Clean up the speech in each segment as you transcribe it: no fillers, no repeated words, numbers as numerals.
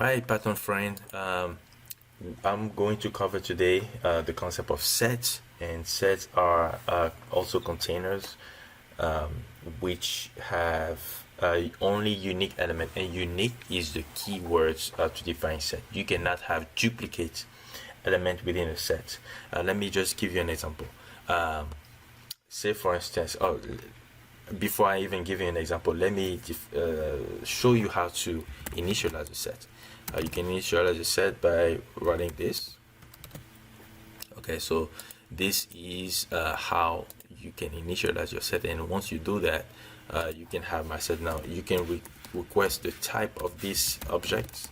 Alright, Python friend, I'm going to cover today the concept of sets, and sets are also containers which have only unique element, and unique is the key words to define set. You cannot have duplicate element within a set. Let me just give you an example. Say for instance, before I even give you an example, let me show you how to initialize a set. You can initialize a set by writing this. Okay, so this is how you can initialize your set, and once you do that, you can have my set. Now you can request the type of this object,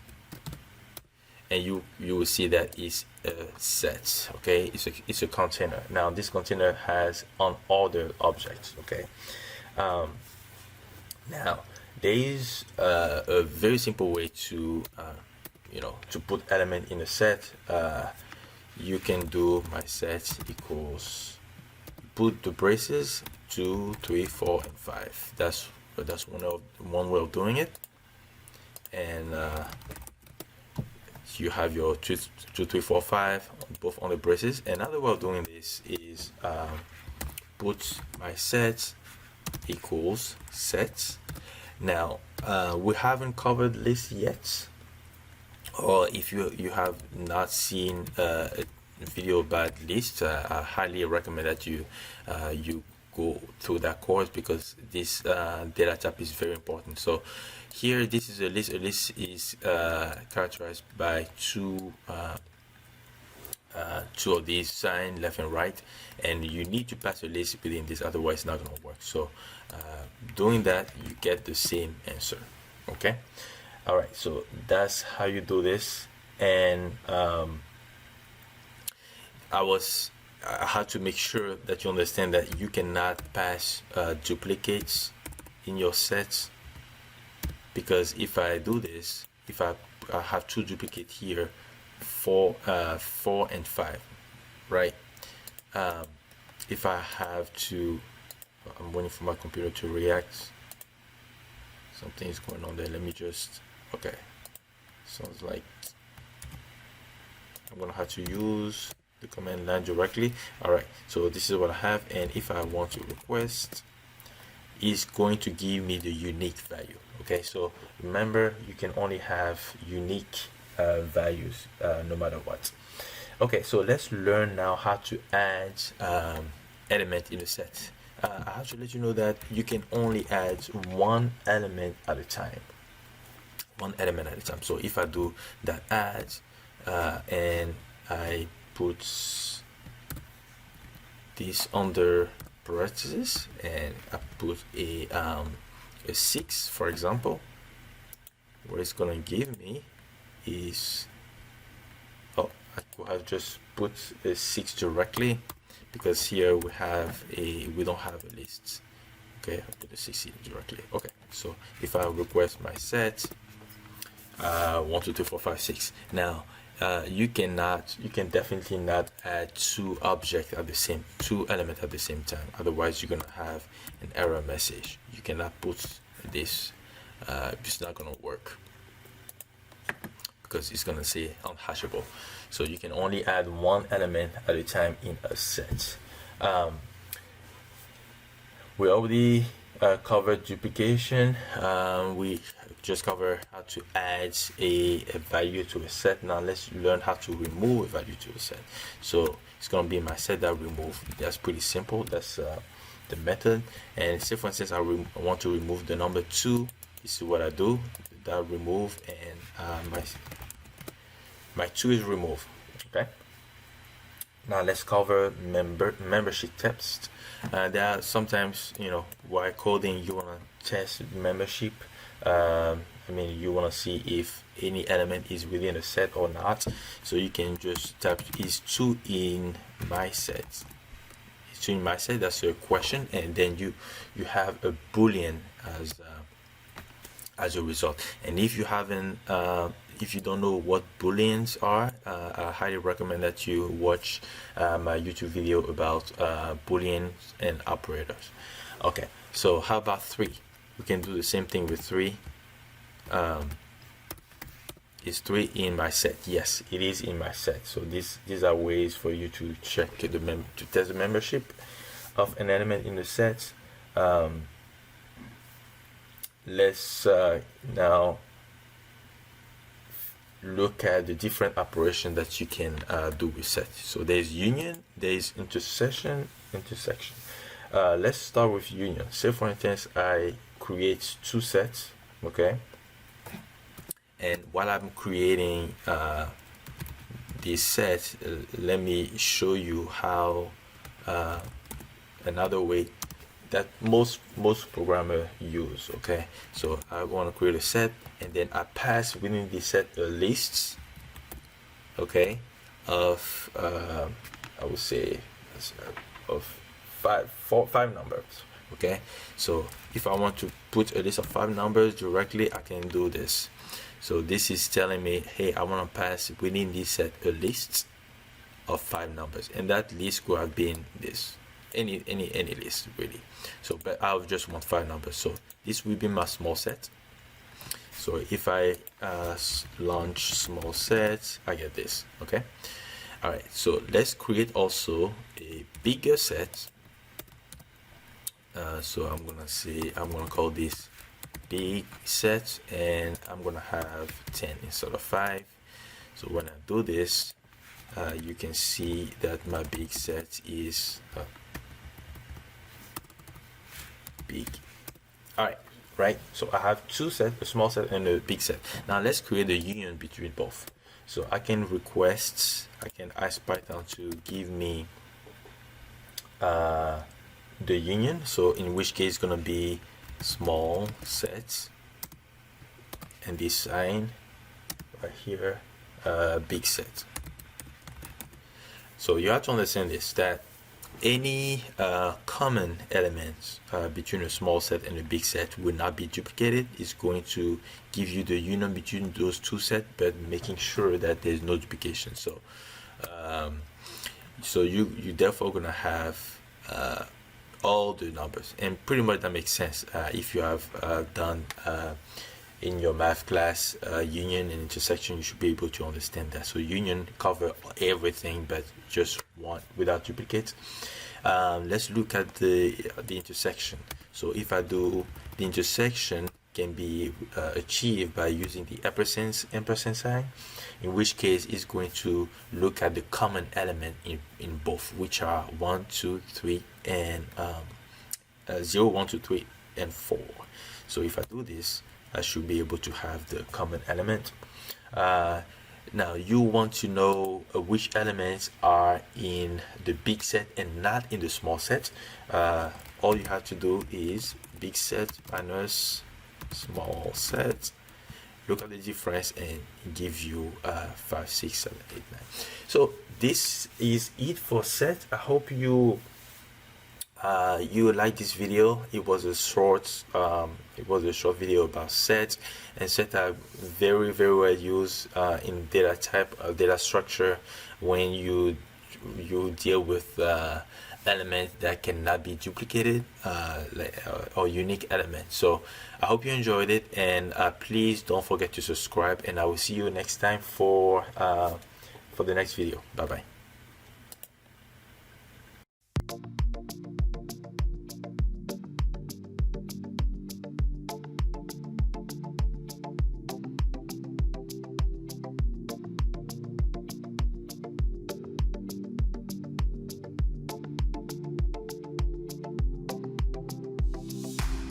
and you will see that is a set. Okay, it's a container. Now this container has unordered objects. Okay, now there is a very simple way to to put element in a set. You can do my set equals, put the braces 2, 3, 4, and 5. That's one way of doing it, and you have your 2, 3, 4, 5 both on the braces. Another way of doing this is put my set equals sets. Now we haven't covered list yet, or if you have not seen a video about list, I highly recommend that you go through that course, because this data type is very important. So here, this is a list. A list is characterized by two of these signs, left and right, and you need to pass a list within this, otherwise it's not going to work. So doing that, you get the same answer. Okay, all right, so that's how you do this. And I had to make sure that you understand that you cannot pass duplicates in your sets, because if I do this, if I have two duplicates here, 4 and 5, right? If I have to, I'm waiting for my computer to react. Something is going on there. Let me just, okay, sounds like I'm gonna have to use the command line directly. All right, so this is what I have, and if I want to request, it's going to give me the unique value. Okay, so remember, you can only have unique values no matter what. Okay, so let's learn now how to add element in a set. I have to let you know that you can only add one element at a time. So if I do that add and I put this under parentheses, and I put a 6, for example, what it's gonna give me is, I could have just put a 6 directly, because here we don't have a list. Okay, I put a 6 here directly. Okay, so if I request my set 1, 2, 3, 4, 5, 6. Now you can definitely not add two elements at the same time, otherwise you're gonna have an error message. You cannot put this, it's not gonna work, because it's gonna say unhashable. So you can only add one element at a time in a set. We already covered duplication. We just covered how to add a value to a set. Now let's learn how to remove a value to a set. So it's going to be my set that remove. That's pretty simple. That's the method. And say for instance I want to remove the number 2. This is what I do. That remove, and my 2 is removed. Okay, now let's cover membership tests. There are sometimes, while coding, you want to test membership. You want to see if any element is within a set or not. So you can just type is 2 in my set. Is 2 in my set? That's your question, and then you have a boolean as a result. And if you haven't, if you don't know what booleans are, I highly recommend that you watch my YouTube video about booleans and operators. Okay, so how about 3? We can do the same thing with 3. is 3 in my set? Yes, it is in my set. So these are ways for you to check to test the membership of an element in the set. Let's now look at the different operations that you can do with set. So there's union, there's intersection. Let's start with union. Say for instance I create 2 sets, okay, and while I'm creating this set, let me show you how another way that most programmers use. Okay, so I want to create a set, and then I pass within the set a list, okay, of I would say of five numbers. Okay, so if I want to put a list of 5 numbers directly, I can do this. So this is telling me, hey, I want to pass within this set a list of 5 numbers, and that list could have been this, any list really. So but I just want 5 numbers, so this will be my small set. So if I launch small set, I get this. Okay, all right, so let's create also a bigger set. So I'm gonna call this big set, and I'm gonna have 10 instead of 5. So when I do this, you can see that my big set is big. All right, so I have 2 sets, a small set and a big set. Now let's create a union between both. So I can ask Python to give me the union, so in which case it's gonna be small sets, and this sign right here, big set. So you have to understand this, that any common elements between a small set and a big set will not be duplicated. It's going to give you the union between those 2 sets, but making sure that there's no duplication. So so you therefore gonna have all the numbers, and pretty much that makes sense if you have done in your math class union and intersection. You should be able to understand that. So union cover everything, but just one without duplicates. Let's look at the intersection. So if I do, the intersection can be achieved by using the ampersand sign, in which case it's going to look at the common element in both, which are 1, 2, 3, and 0, 1, 2, 3, and 4. So if I do this, I should be able to have the common element. Now you want to know which elements are in the big set and not in the small set. All you have to do is big set minus small set. Look at the difference and give you 5, 6, 7, 8, 9. So this is it for set. I hope you like this video. It was a short video about sets, and sets are very well used in data type, data structure, when you deal with elements that cannot be duplicated, or unique elements. So I hope you enjoyed it, and please don't forget to subscribe, and I will see you next time for the next video. Bye bye.